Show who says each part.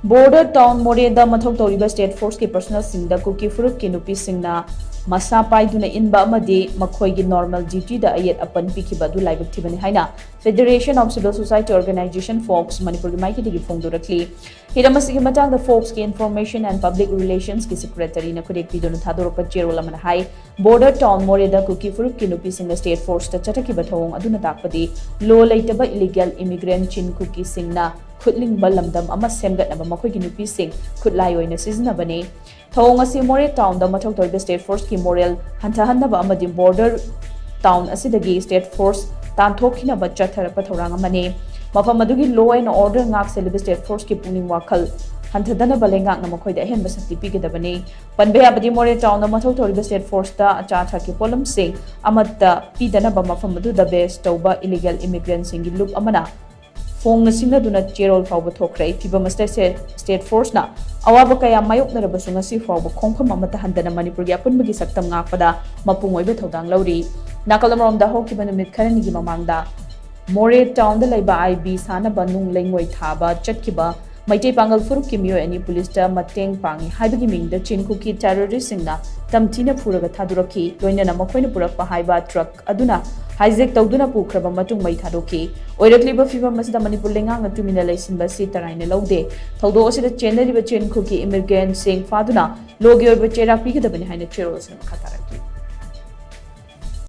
Speaker 1: Border town MOREH MATHOU TOURIBA state force ki personnel Singda Kuki FURUP ki Nupi Singna Masa Paiduna Inba AMADI MAKHOIGI normal duty da AYET APAN PIKHIBA du Laibak Thibani HAINA Federation of Civil Society Organization FOCS MANIPUR MAIKEI PHONGDORAKLI Hidamasigi matang the FOCS ki Information and Public Relations ki Secretary na kudek Paiduna Thadorokpa Chero Lamana Hai Border town MOREH Kuki FURUP ki Nupi Singna state force ta chataki bathong aduna takpadi law laitaba illegal immigrant chin Kuki Singna Khutling balamdam ama semgatnaba MAKHOIGI nupi sing khutlai oina sizinabani thong asi MOREH town da MATHOU TOURIBA state force ki moral hantahanaba amadi border town asidagi state force tanthokina bacha tharapa thorang amani mafam adugi law and order ngak celebrate state force ki puning wakhal hanthadana balengak na MAKHOIDA ahen basati pigedabani panbe abadi MOREH town da MATHOU TOURIBA state force ta acha tha ki polam sing amata pidana ba mafam adu da base tauba illegal immigrant sing loop amana Phong Singna duna Cherol Fauba Thokrai, Piba State Force na, Awaba kaya mayok na rabasung si Fauba Kongkam Amatahan na Manipur Yapun Bagi Saktam Ngapada, Mapungoy Bethodang Lauri, Nakalamrom da Hokiban Mitkanigi Mamanda, MOREH town the Laiba IB Sana Banung Langway Thaba, Chatkiba, MAITEI Pangal FURUP Kimio any police Mateng Pangi, Haibagi Ming the Chin Kuki terrorist Singna, Tamtina Puraga Taduraki, Loina Namakoina Purapa Haiba truck, Aduna. Hijack Tauduna Pukraba Matung Mai Thadoki, Oirakliba Fiba Masda Manipur Lengang Tumina Laisin Basi Taraina Laude, Taudo Sida Chenda Chen Kuki immigrant Sing Faduna, Logi or Bachera Pika the Behind the Cheros and Kataraki.